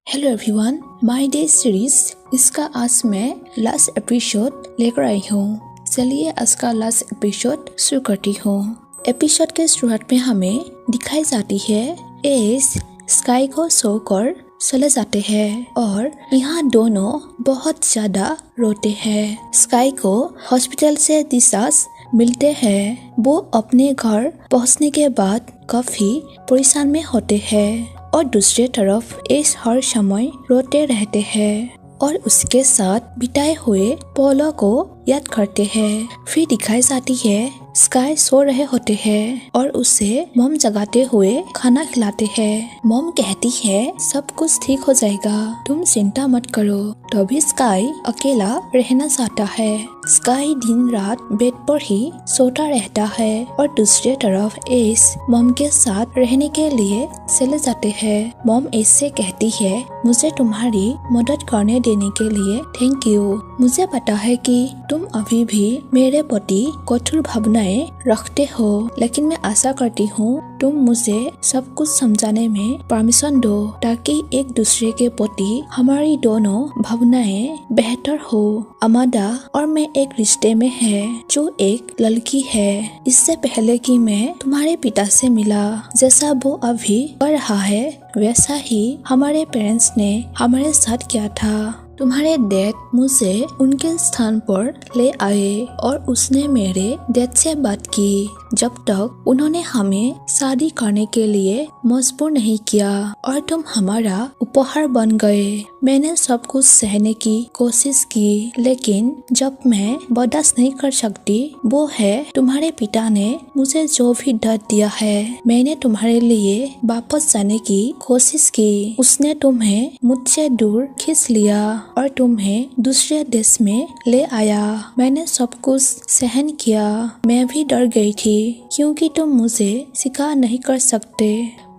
Hello everyone, my day series इसका आज मैं लास्ट एपिसोड लेकर आई हूँ। चलिए आज का लास्ट एपिसोड शुरू करती हूँ। एपिसोड के शुरुआत में हमें दिखाई जाती है एस स्काई को सोकर चले जाते हैं और यहाँ दोनों बहुत ज्यादा रोते हैं। स्काई को हॉस्पिटल से डिस्चार्ज मिलते हैं। वो अपने घर पहुँचने के बाद काफी परेशान में होते हैं और दूसरी तरफ एस हर समय रोते रहते हैं और उसके साथ बिताए हुए पलों को याद करते हैं। फिर दिखाई जाती है स्काई सो रहे होते हैं और उसे मॉम जगाते हुए खाना खिलाते हैं। मॉम कहती है सब कुछ ठीक हो जाएगा, तुम चिंता मत करो। तभी स्काई अकेला रहना चाहता है। स्काई दिन रात बेड पर ही सोता रहता है और दूसरी तरफ एस मॉम के साथ रहने के लिए चले जाते हैं। मॉम एस से कहती है मुझे तुम्हारी मदद करने देने के लिए थैंक यू। मुझे पता है कि तुम अभी भी मेरे प्रति कठोर भावनाएं रखते हो, लेकिन मैं आशा करती हूँ तुम मुझे सब कुछ समझाने में परमिशन दो ताकि एक दूसरे के प्रति हमारी दोनों भावनाएं बेहतर हो। अमादा और मैं एक रिश्ते में है जो एक लड़की है। इससे पहले कि मैं तुम्हारे पिता से मिला, जैसा वो अभी कर रहा है वैसा ही हमारे पेरेंट्स ने हमारे साथ किया था। तुम्हारे डैड मुझे उनके स्थान पर ले आए और उसने मेरे डैड से बात की जब तक उन्होंने हमें शादी करने के लिए मजबूर नहीं किया और तुम हमारा उपहार बन गए। मैंने सब कुछ सहने की कोशिश की, लेकिन जब मैं बर्दाश्त नहीं कर सकती वो है तुम्हारे पिता ने मुझे जो भी दर्द दिया है। मैंने तुम्हारे लिए वापस जाने की कोशिश की। उसने तुम्हें मुझसे दूर खींच लिया और तुम्हें दूसरे देश में ले आया। मैंने सब कुछ सहन किया। मैं भी डर गई थी क्योंकि तुम मुझे स्वीकार नहीं कर सकते।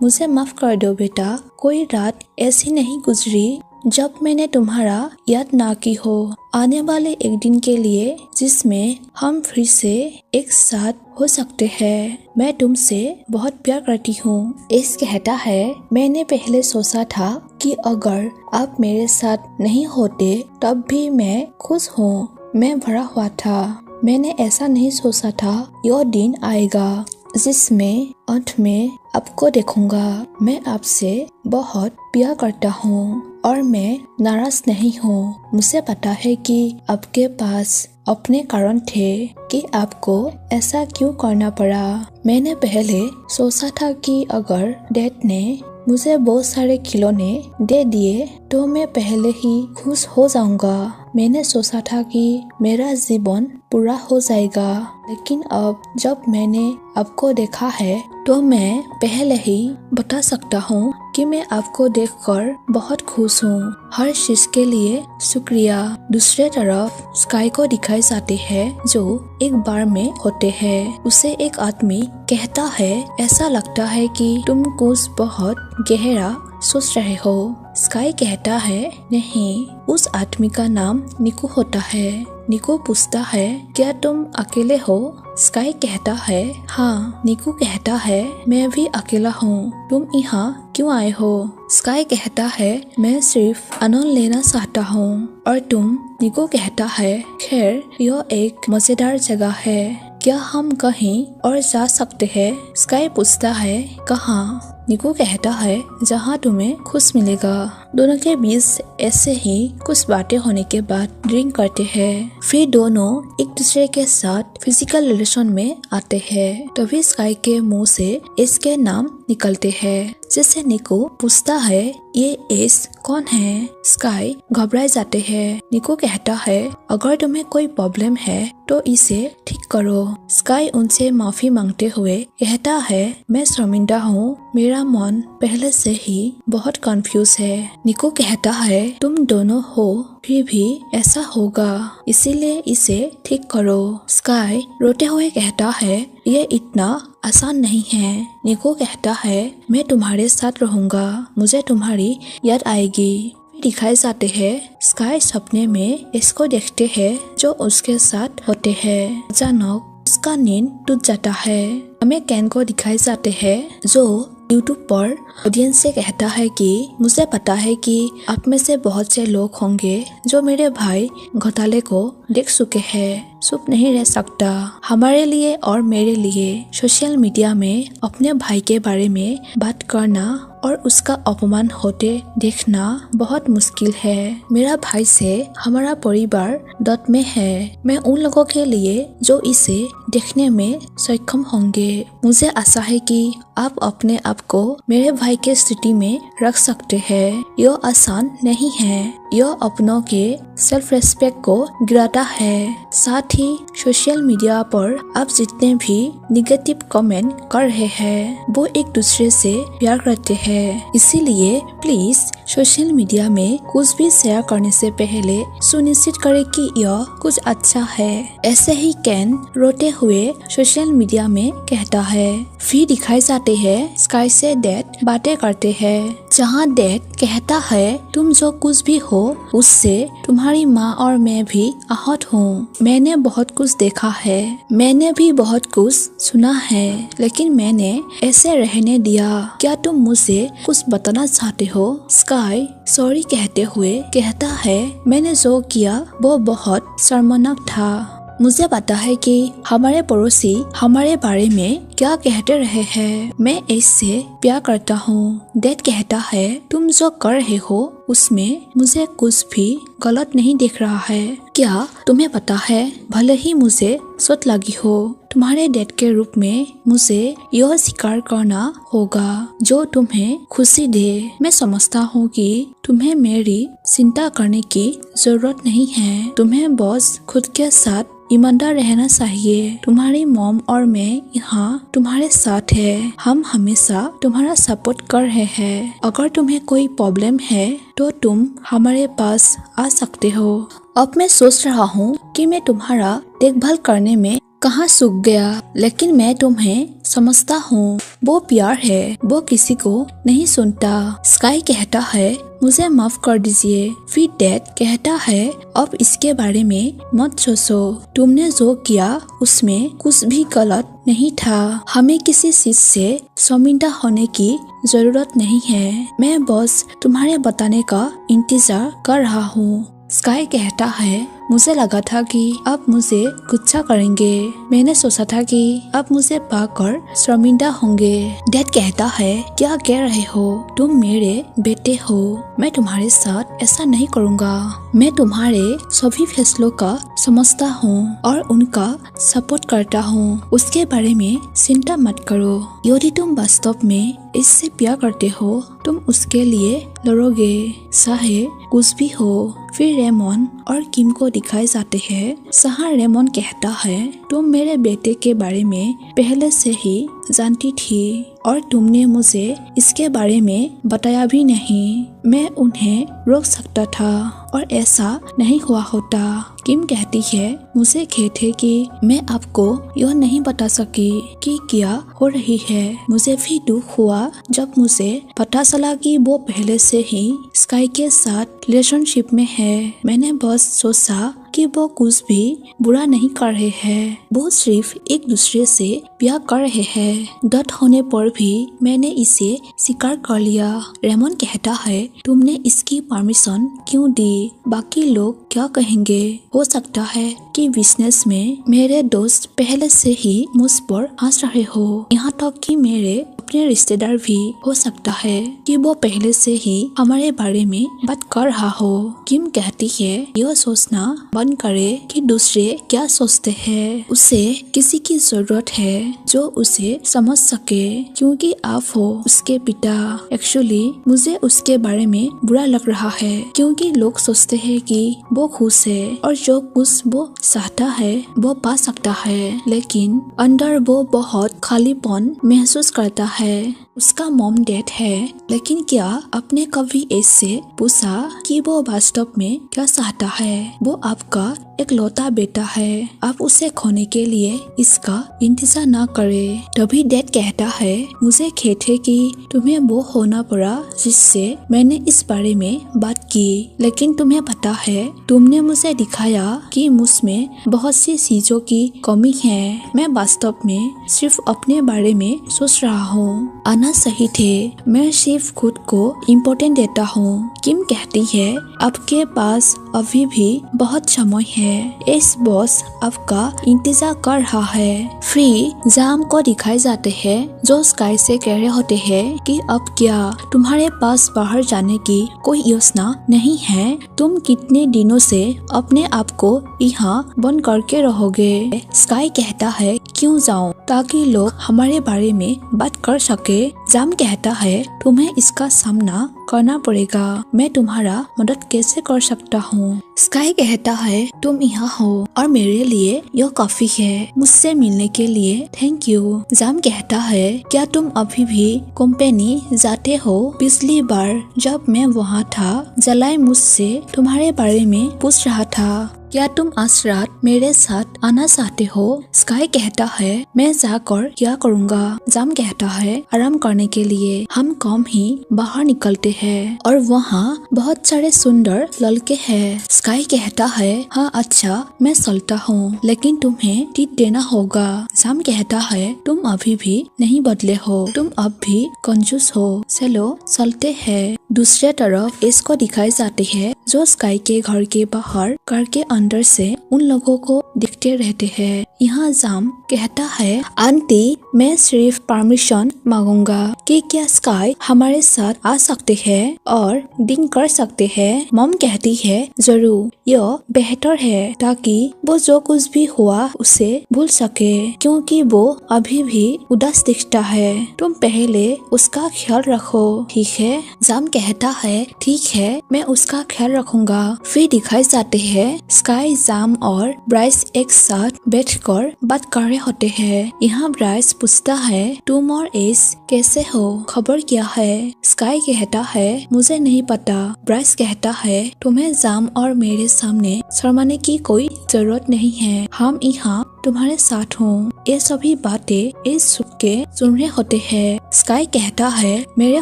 मुझे माफ कर दो बेटा, कोई रात ऐसी नहीं गुजरी जब मैंने तुम्हारा याद ना की हो। आने वाले एक दिन के लिए जिसमें हम फिर से एक साथ हो सकते हैं। मैं तुमसे बहुत प्यार करती हूँ। एस कहता है मैंने पहले सोचा था कि अगर आप मेरे साथ नहीं होते तब भी मैं खुश हूँ। मैं भरा हुआ था। मैंने ऐसा नहीं सोचा था यह दिन आएगा जिसमें अंत में आपको देखूंगा। मैं आपसे बहुत प्यार करता हूँ और मैं नाराज नहीं हूँ। मुझे पता है कि आपके पास अपने कारण थे कि आपको ऐसा क्यों करना पड़ा। मैंने पहले सोचा था कि अगर डैड ने मुझे बहुत सारे खिलौने दे दिए तो मैं पहले ही खुश हो जाऊंगा। मैंने सोचा था कि मेरा जीवन पूरा हो जाएगा, लेकिन अब जब मैंने आपको देखा है तो मैं पहले ही बता सकता हूँ कि मैं आपको देखकर बहुत खुश हूँ। हर चीज के लिए शुक्रिया। दूसरे तरफ स्काई को दिखाई जाते हैं जो एक बार में होते हैं। उसे एक आदमी कहता है ऐसा लगता है कि तुम कुछ बहुत गहरा सोच रहे हो। स्काई कहता है नहीं। उस आदमी का नाम निको होता है। निको पूछता है क्या तुम अकेले हो? स्काई कहता है हाँ। निको कहता है मैं भी अकेला हूँ। तुम यहाँ क्यों आए हो? स्काई कहता है मैं सिर्फ आनंद लेना चाहता हूँ। और तुम? निको कहता है खैर यह एक मजेदार जगह है, क्या हम कहीं और जा सकते हैं? स्काई पूछता है कहाँ? निको कहता है जहाँ तुम्हें खुश मिलेगा। दोनों के बीच ऐसे ही कुछ बातें होने के बाद ड्रिंक करते हैं। फिर दोनों एक दूसरे के साथ फिजिकल रिलेशन में आते हैं। तभी स्काई के मुंह से एस के नाम निकलते हैं, जिससे निको पूछता है ये एस कौन है? स्काई घबराए जाते हैं। निको कहता है अगर तुम्हें कोई प्रॉब्लम है तो इसे ठीक करो। स्काई उनसे माफी मांगते हुए कहता है मैं शर्मिंदा हूँ, मेरा मन पहले से ही बहुत कंफ्यूज है। निको कहता है तुम दोनों हो फिर भी ऐसा होगा, इसीलिए इसे ठीक करो। स्काई रोते हुए कहता है ये इतना आसान नहीं है। निको कहता है मैं तुम्हारे साथ रहूंगा, मुझे तुम्हारी याद आएगी। दिखाए जाते हैं स्काई सपने में इसको देखते हैं जो उसके साथ होते हैं। अचानक उसका नींद टूट जाता है। हमें कैन को दिखाए जाते हैं जो यूट्यूब पर ऑडियंस से कहता है कि मुझे पता है कि आप में से बहुत से लोग होंगे जो मेरे भाई घोटाले को देख चुके हैं। चुप नहीं रह सकता। हमारे लिए और मेरे लिए सोशल मीडिया में अपने भाई के बारे में बात करना और उसका अपमान होते देखना बहुत मुश्किल है। मेरा भाई से हमारा परिवार डर में है। मैं उन लोगों के लिए जो इसे देखने में सक्षम होंगे। मुझे आशा है कि आप अपने आप को मेरे भाई के स्थिति में रख सकते हैं। यह आसान नहीं है। यह अपनों के सेल्फ रेस्पेक्ट को गिराता है। साथ ही सोशल मीडिया पर आप जितने भी निगेटिव कमेंट कर रहे हैं वो एक दूसरे से प्यार करते हैं। इसीलिए प्लीज सोशल मीडिया में कुछ भी शेयर करने से पहले सुनिश्चित करें कि यह कुछ अच्छा है। ऐसे ही कैन रोते हुए सोशल मीडिया में कहता है। फिर दिखाए जाते हैं स्काई से डैड बातें करते हैं, जहाँ डैड कहता है तुम जो कुछ भी हो उससे तुम्हारी माँ और मैं भी आहत हूँ। मैंने बहुत कुछ देखा है, मैंने भी बहुत कुछ सुना है, लेकिन मैंने ऐसे रहने दिया। क्या तुम मुझे कुछ बताना चाहते हो? स्काई सॉरी कहते हुए कहता है मैंने जो किया वो बहुत शर्मनाक था। मुझे पता है कि हमारे पड़ोसी हमारे बारे में क्या कहते रहे हैं। मैं इससे प्यार करता हूँ। डैड कहता है तुम जो कर रहे हो उसमें मुझे कुछ भी गलत नहीं दिख रहा है। क्या तुम्हें पता है भले ही मुझे चोट लगी हो, तुम्हारे डैड के रूप में मुझे यह स्वीकार करना होगा जो तुम्हें खुशी दे। मैं समझता हूँ कि तुम्हें मेरी चिंता करने की जरूरत नहीं है। तुम्हें बस खुद के साथ ईमानदार रहना चाहिए। तुम्हारी मॉम और मैं यहाँ तुम्हारे साथ है। हम हमेशा तुम्हारा सपोर्ट कर रहे हैं। अगर तुम्हें कोई प्रॉब्लम है तो तुम हमारे पास आ सकते हो। अब मैं सोच रहा हूँ कि मैं तुम्हारा देखभाल करने में कहाँ सूख गया, लेकिन मैं तुम्हें समझता हूँ। वो प्यार है, वो किसी को नहीं सुनता। स्काई कहता है मुझे माफ कर दीजिए। फिर डैड कहता है अब इसके बारे में मत सोचो। तुमने जो किया उसमें कुछ भी गलत नहीं था। हमें किसी चीज से शर्मिंदा होने की जरूरत नहीं है। मैं बस तुम्हारे बताने का इंतजार कर रहा हूँ। स्काई कहता है मुझे लगा था कि आप मुझे गुस्सा करेंगे। मैंने सोचा था कि आप मुझे पाकर शर्मिंदा होंगे। डैड कहता है क्या कह रहे हो? तुम मेरे बेटे हो। मैं तुम्हारे साथ ऐसा नहीं करूँगा। मैं तुम्हारे सभी फैसलों का समझता हूँ और उनका सपोर्ट करता हूँ। उसके बारे में चिंता मत करो। यदि तुम वास्तव में इससे प्यार करते हो तुम उसके लिए लड़ोगे, चाहे कुछ भी हो। फिर रेमन और किम को दिखाए जाते हैं। जहाँ रेमन कहता है तुम मेरे बेटे के बारे में पहले से ही जानती थी और तुमने मुझे इसके बारे में बताया भी नहीं। मैं उन्हें रोक सकता था और ऐसा नहीं हुआ होता। किम कहती है मुझे खेद है कि मैं आपको यह नहीं बता सकी कि क्या हो रही है। मुझे भी दुख हुआ जब मुझे पता चला कि वो पहले से ही स्काई के साथ रिलेशनशिप में है। मैंने बस सोचा कि वो कुछ भी बुरा नहीं कर रहे हैं, वो सिर्फ एक दूसरे से प्यार कर रहे हैं। डर होने पर भी मैंने इसे स्वीकार कर लिया। रेमन कहता है तुमने इसकी परमिशन क्यों दी? बाकी लोग क्या कहेंगे? हो सकता है कि बिजनेस में मेरे दोस्त पहले से ही मुझ पर हंस रहे हो। यहाँ तक कि मेरे अपने रिश्तेदार भी हो सकता है कि वो पहले से ही हमारे बारे में बात कर रहा हो। किम कहती है यह सोचना बंद करे कि दूसरे क्या सोचते हैं। उसे किसी की जरूरत है जो उसे समझ सके, क्योंकि आप हो उसके पिता। एक्चुअली मुझे उसके बारे में बुरा लग रहा है क्योंकि लोग सोचते हैं कि वो खुश है और जो कुछ वो चाहता है वो पा सकता है, लेकिन अंदर वो बहुत खालीपन महसूस करता है। उसका मॉम डैड है, लेकिन क्या आपने कभी ऐसे पूछा कि वो वास्तव में क्या चाहता है? वो आपका एक लौता बेटा है। आप उसे खोने के लिए इसका इंतजार ना करें। तभी डैड कहता है मुझे खेद है कि तुम्हें वो होना पड़ा जिससे मैंने इस बारे में बात की, लेकिन तुम्हें पता है तुमने मुझे दिखाया कि मुझमें बहुत सी चीजों की कमी है। मैं वास्तव में सिर्फ अपने बारे में सोच रहा हूँ। आना कहना सही थे, मैं सिर्फ खुद को इम्पोर्टेंट देता हूँ। किम कहती है, आपके पास अभी भी बहुत समय है, इस बॉस आपका इंतजार कर रहा है। फ्री जाम को दिखाए जाते हैं जो स्काई से कह रहे होते हैं कि अब क्या तुम्हारे पास बाहर जाने की कोई योजना नहीं है? तुम कितने दिनों से अपने आप को यहाँ बंद करके रहोगे? स्काई कहता है, क्यों जाऊँ, ताकि लोग हमारे बारे में बात कर सके। जाम कहता है, तुम्हें इसका सामना करना पड़ेगा, मैं तुम्हारा मदद कैसे कर सकता हूँ? स्काई कहता है, तुम यहाँ हो और मेरे लिए यह काफी है, मुझसे मिलने के लिए थैंक यू। जाम कहता है, क्या तुम अभी भी कंपनी जाते हो? पिछली बार जब मैं वहाँ था, जलाई मुझसे तुम्हारे बारे में पूछ रहा था, क्या तुम आज रात मेरे साथ आना चाहते हो? स्काई कहता है, मैं जाकर क्या करूँगा? जाम कहता है, आराम करने के लिए हम कम ही बाहर निकलते हैं और वहाँ बहुत सारे सुंदर लड़के हैं। स्काई कहता है, हाँ अच्छा, मैं चलता हूँ, लेकिन तुम्हें टिप देना होगा। जाम कहता है, तुम अभी भी नहीं बदले हो, तुम अब भी कंजूस हो, चलो चलते हैं। दूसरे तरफ इसको दिखाए जाते हैं जो स्काई के घर के बाहर कार के अंदर से उन लोगों को देखते रहते हैं। यहाँ जाम कहता है, आंटी मैं सिर्फ परमिशन मांगूंगा कि क्या स्काई हमारे साथ आ सकते हैं और ड्रिंक कर सकते हैं। मॉम कहती है, जरूर, यह बेहतर है ताकि वो जो कुछ भी हुआ उसे भूल सके, क्योंकि वो अभी भी उदास दिखता है। तुम पहले उसका ख्याल रखो, ठीक है? जाम कहता है, ठीक है, मैं उसका ख्याल रखूंगा। फिर दिखाई जाते हैं स्काई, जाम और ब्राइस एक साथ बैठकर बात कर रहे होते हैं। यहाँ ब्राइस पूछता है, तुम और एस कैसे हो, खबर क्या है? स्काई कहता है, मुझे नहीं पता। ब्राइस कहता है, तुम्हें जाम और मेरे सामने शर्माने की कोई जरूरत नहीं है, हम यहाँ तुम्हारे साथ हूँ। ये सभी बातें इस सुख के सुन रहे होते हैं। स्काई कहता है, मेरे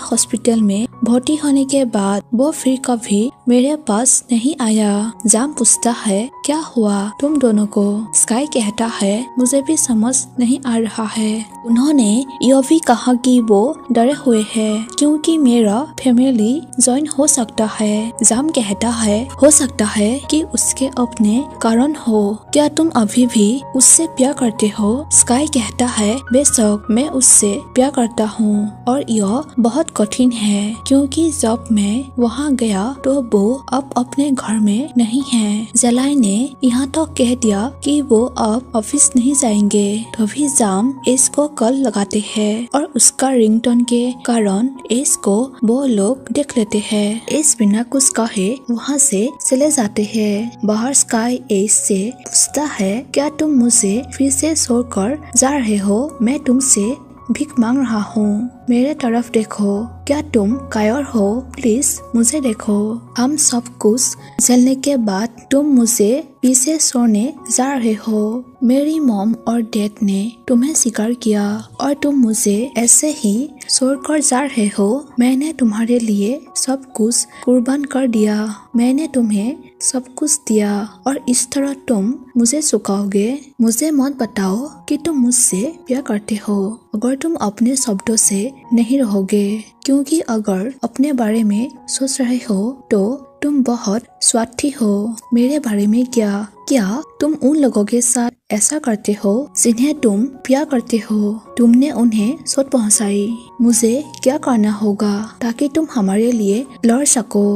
हॉस्पिटल में भर्ती होने के बाद वो फिर कभी मेरे पास नहीं आया। जाम पूछता है, क्या हुआ तुम दोनों को? स्काई कहता है, मुझे भी समझ नहीं आ रहा है। उन्होंने यह भी कहा कि वो डरे हुए हैं क्योंकि मेरा फैमिली ज्वाइन हो सकता है। जाम कहता है, हो सकता है कि उसके अपने कारण हो, क्या तुम अभी भी उससे प्यार करते हो? स्काई कहता है, बेशक मैं उससे प्यार करता हूँ और यह बहुत कठिन है क्योंकि जब मैं वहाँ गया तो वो अब अपने घर में नहीं है। जलाई ने यहाँ तो कह दिया कि वो अब ऑफिस नहीं जाएंगे। तभी जाम इसको कॉल लगाते हैं और उसका रिंगटोन के कारण इसको वो लोग देख लेते हैं। इस बिना कुछ कहे वहाँ से चले जाते हैं। बाहर स्काई एस से पूछता है, क्या तुम मुझे फिर से छोड़कर जा रहे हो? मैं तुमसे भीख मांग रहा हूँ, मेरे तरफ देखो, क्या तुम कायर हो? प्लीज मुझे देखो। हम सब कुछ झेलने के बाद तुम मुझे पीछे छोड़ने जा रहे हो। मेरी मॉम और डैड ने तुम्हें स्वीकार किया और तुम मुझे ऐसे ही छोड़कर जा रहे हो। मैंने तुम्हारे लिए सब कुछ कुर्बान कर दिया, मैंने तुम्हें सब कुछ दिया और इस तरह तुम मुझे चुकाओगे? मुझे मत बताओ कि तुम मुझसे प्यार करते हो अगर तुम अपने शब्दों से नहीं रहोगे, क्योंकि अगर अपने बारे में सोच रहे हो तो तुम बहुत स्वार्थी हो। मेरे बारे में क्या तुम उन लोगों के साथ ऐसा करते हो जिन्हें तुम प्यार करते हो? तुमने उन्हें चोट पहुंचाई। मुझे क्या करना होगा ताकि तुम हमारे लिए लड़ सको?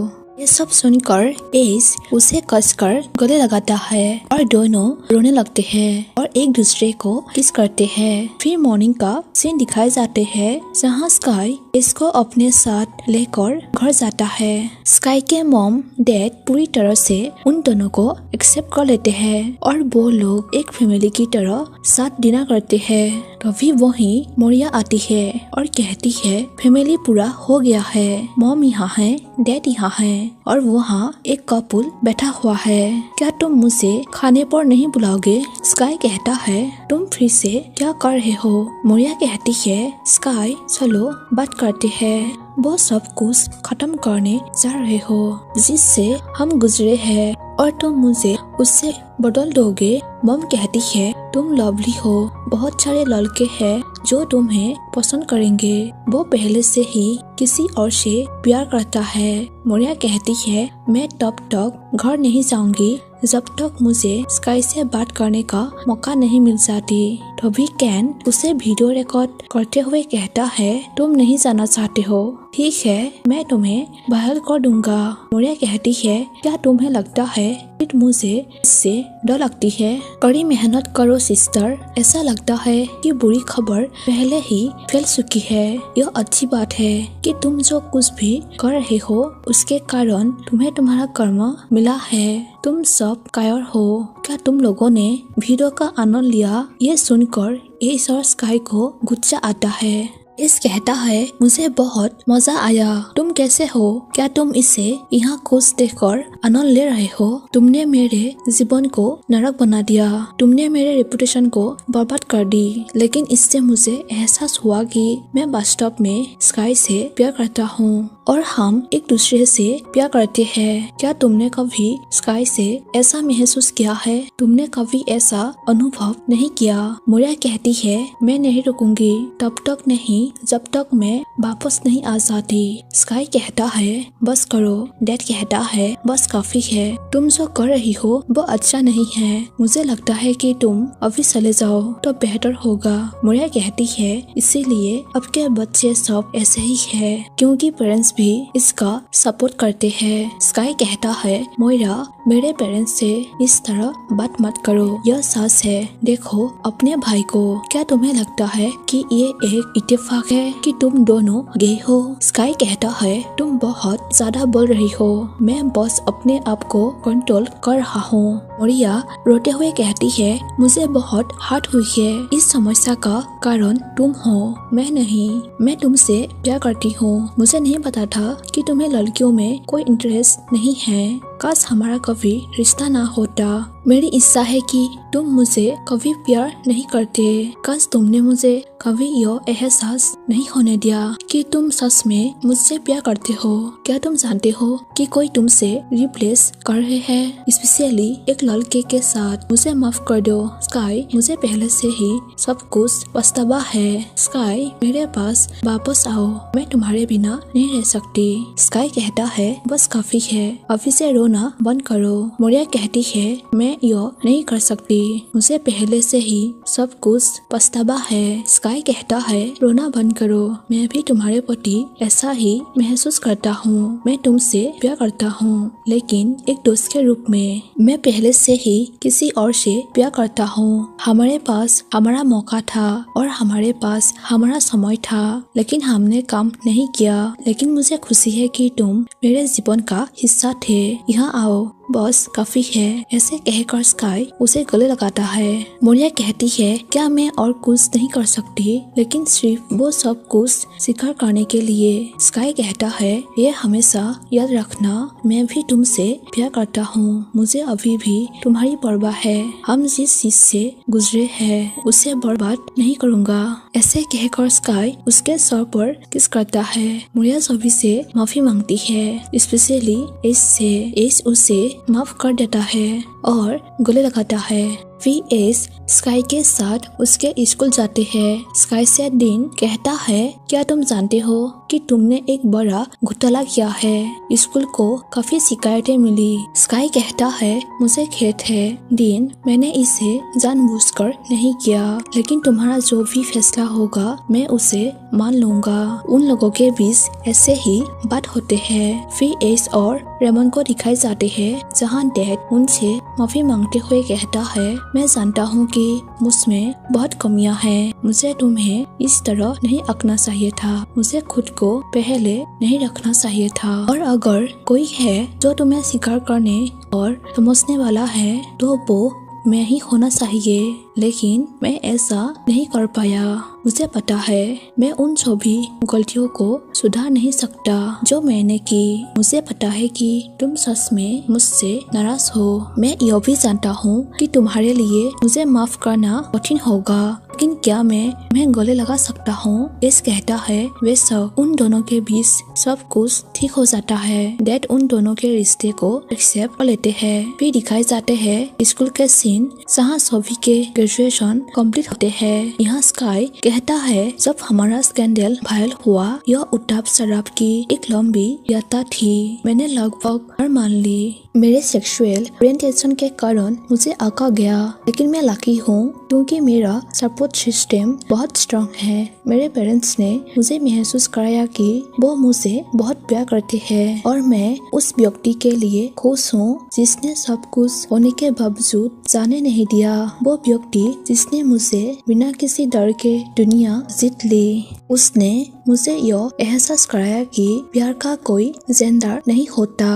ये सब सुनकर एस उसे कसकर गले लगाता है और दोनों रोने लगते हैं और एक दूसरे को किस करते हैं। फिर मॉर्निंग का सीन दिखाए जाते हैं जहाँ स्काई इसको अपने साथ लेकर घर जाता है। स्काई के मॉम डैड पूरी तरह से उन दोनों को एक्सेप्ट कर लेते हैं और वो लोग एक फैमिली की तरह साथ डिनर करते हैं। तभी वहीं मोरिया आती है और कहती है, फैमिली पूरा हो गया है, मॉम यहाँ है, डैड यहाँ है और वहाँ एक कपल बैठा हुआ है, क्या तुम मुझे खाने पर नहीं बुलाओगे? स्काई कहता है, तुम फिर से क्या कर रहे हो? मोरिया कहती है, स्काई चलो बात करते हैं, वो सब कुछ खत्म करने जा रहे हो जिससे हम गुजरे हैं और तुम मुझे उससे बदल दोगे? मॉम कहती है, तुम लवली हो, बहुत सारे लड़के हैं जो तुम्हें पसंद करेंगे। वो पहले से ही किसी और से प्यार करता है। मोरिया कहती है, मैं तब तक घर नहीं जाऊंगी जब तक मुझे स्काई से बात करने का मौका नहीं मिल जाती। तभी कैन उसे वीडियो रिकॉर्ड करते हुए कहता है, तुम नहीं जाना चाहते हो, ठीक है, मैं तुम्हें बहाल कर दूंगा। मोरिया कहती है, क्या तुम्हें लगता है कि मुझे इससे डर लगती है? कड़ी मेहनत करो सिस्टर, ऐसा लगता है कि बुरी खबर पहले ही फैल चुकी है। यह अच्छी बात है कि तुम जो कुछ भी कर रहे हो उसके कारण तुम्हें तुम्हारा कर्म मिला है। तुम सब कायर हो। क्या तुम लोगों ने वीडियो का आनंद लिया? ये सुनकर एस और स्काई को गुस्सा आता है। एस कहता है, मुझे बहुत मजा आया। तुम कैसे हो? क्या तुम इसे यहाँ खुश देखकर आनंद ले रहे हो? तुमने मेरे जीवन को नरक बना दिया, तुमने मेरे रेपुटेशन को बर्बाद कर दी, लेकिन इससे मुझे एहसास हुआ कि मैं वास्तव में स्काई से प्यार करता हूँ और हम एक दूसरे से प्यार करते हैं। क्या तुमने कभी स्काई से ऐसा महसूस किया है? तुमने कभी ऐसा अनुभव नहीं किया? मोरिया कहती है, मैं नहीं रुकूंगी तब तक नहीं जब तक मैं वापस नहीं आ जाती। स्काई कहता है, बस करो। डैड कहता है, बस काफी है, तुम जो कर रही हो वो अच्छा नहीं है। मुझे लगता है कि तुम अभी चले जाओ तो बेहतर होगा। मोरिया कहती है, इसीलिए अब के बच्चे सब ऐसे ही है क्योंकि पेरेंट्स भी इसका सपोर्ट करते हैं। स्काई कहता है, मोइरा, मेरे पेरेंट्स से इस तरह बात मत करो, यह सच है। देखो अपने भाई को। क्या तुम्हें लगता है कि ये एक इत्तेफाक है कि तुम दोनों गे हो? स्काई कहता है, तुम बहुत ज्यादा बोल रही हो, मैं बस अपने आप को कंट्रोल कर रहा हूँ। मोरिया रोते हुए कहती है, मुझे बहुत हर्ट हुई है। इस समस्या का कारण तुम हो, मैं नहीं। मैं तुमसे प्यार करती हूँ। मुझे नहीं पता था कि तुम्हें लड़कियों में कोई इंटरेस्ट नहीं है। काश हमारा कभी रिश्ता ना होता। मेरी इच्छा है कि तुम मुझे कभी प्यार नहीं करते। काश तुमने मुझे कभी यह एहसास नहीं होने दिया कि तुम सच में मुझसे प्यार करते हो। क्या तुम जानते हो कि कोई तुमसे रिप्लेस कर रहे हैं, स्पेशली एक लड़के के साथ? मुझे माफ कर दो स्काई, मुझे पहले से ही सब कुछ पछतावा है। स्काई, मेरे पास वापस आओ, मैं तुम्हारे बिना नहीं रह सकती। स्काई कहता है, बस काफी है, अभी से रोना बंद करो। मोरिया कहती है, मैं यह नहीं कर सकती, मुझे पहले से ही सब कुछ पछतावा है। स्काई कहता है, रोना बंद करो, मैं भी तुम्हारे प्रति ऐसा ही महसूस करता हूँ। मैं तुमसे प्यार करता हूँ, लेकिन एक दोस्त के रूप में। मैं पहले से ही किसी और से प्यार करता हूँ। हमारे पास हमारा मौका था और हमारे पास हमारा समय था, लेकिन हमने काम नहीं किया। लेकिन मुझे खुशी है कि तुम मेरे जीवन का हिस्सा थे। यहाँ आओ, बस काफी है। ऐसे कहकर स्काई उसे गले लगाता है। मोरिया कहती है, क्या मैं और कुछ नहीं कर सकती, लेकिन सिर्फ वो सब कुछ स्वीकार करने के लिए। स्काई कहता है, ये हमेशा याद रखना, मैं भी तुमसे प्यार करता हूँ। मुझे अभी भी तुम्हारी परवाह है। हम जिस चीज से गुजरे हैं उसे बर्बाद नहीं करूँगा। ऐसे कहकर स्काई उसके सर पर किस करता है। मोरिया सभी से माफी मांगती है, स्पेशली एस उसे माफ कर देता है और गले लगाता है। फिर एस स्काई के साथ उसके स्कूल जाते हैं। स्काई से डीन कहता है, क्या तुम जानते हो कि तुमने एक बड़ा घोटाला किया है? स्कूल को काफी शिकायतें मिली। स्काई कहता है, मुझे खेद है डीन, मैंने इसे जानबूझकर नहीं किया, लेकिन तुम्हारा जो भी फैसला होगा मैं उसे मान लूंगा। उन लोगों के बीच ऐसे ही बात होते हैं। फिर एस और रेमन को दिखाई जाते हैं, जहाँ डैड उनसे माफी मांगते हुए कहता है, मैं जानता हूँ कि मुझमें बहुत कमियां हैं। मुझे तुम्हें इस तरह नहीं आंकना चाहिए था, मुझे खुद को पहले नहीं रखना चाहिए था। और अगर कोई है जो तुम्हें स्वीकार करने और समझने वाला है तो वो मैं ही होना चाहिए, लेकिन मैं ऐसा नहीं कर पाया। मुझे पता है मैं उन सभी गलतियों को सुधार नहीं सकता जो मैंने की। मुझे पता है कि तुम सच में मुझसे नाराज हो। मैं यह भी जानता हूँ कि तुम्हारे लिए मुझे माफ करना कठिन होगा, लेकिन क्या मैं गले लगा सकता हूँ? एस कहता है वे सब उन दोनों के बीच सब कुछ ठीक हो जाता है। डैड उन दोनों के रिश्ते को एक्सेप्ट कर लेते हैं। फिर दिखाए जाते हैं स्कूल के सीन जहाँ सभी के ग्रेजुएशन कंप्लीट होते हैं। यहाँ स्काई कहता है जब हमारा स्कैंडल वायरल हुआ यह उताप शराब की एक लंबी यात्रा थी। मैंने लगभग हार मान ली। मेरे सेक्सुअल ओरिएंटेशन के कारण मुझे आका गया, लेकिन मैं लकी हूँ क्योंकि मेरा सपोर्ट सिस्टम बहुत स्ट्रांग है। मेरे पेरेंट्स ने मुझे महसूस कराया कि वो मुझे बहुत प्यार करते हैं और मैं उस व्यक्ति के लिए खुश हूँ जिसने सब कुछ होने के बावजूद जाने नहीं दिया। वो व्यक्ति जिसने मुझे बिना किसी डर के दुनिया जीत ली। उसने मुझे यह एहसास कराया कि प्यार का कोई जेंडर नहीं होता।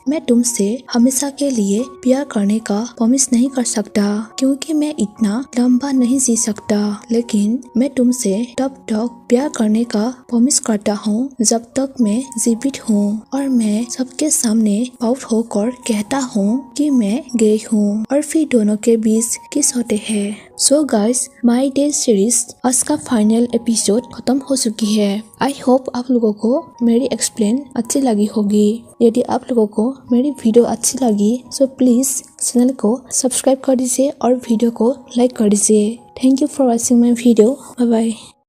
मैं तुमसे हमेशा के लिए प्यार करने का प्रॉमिस नहीं कर सकता क्योंकि मैं इतना लंबा नहीं जी सकता, लेकिन मैं तुमसे तब तक प्यार करने का प्रॉमिस करता हूँ जब तक मैं जीवित हूँ और मैं सबके सामने आउट होकर कहता हूँ कि मैं गे हूँ और फिर दोनों के बीच किस होते हैं। So guys, my day series आज का फाइनल एपिसोड खत्म हो चुकी है। आई होप आप लोगों को मेरी एक्सप्लेन अच्छी लगी होगी। यदि आप लोगों को मेरी वीडियो अच्छी लगी सो प्लीज चैनल को सब्सक्राइब कर दीजिए और वीडियो को लाइक कर दीजिए। Thank you for watching my video. Bye bye.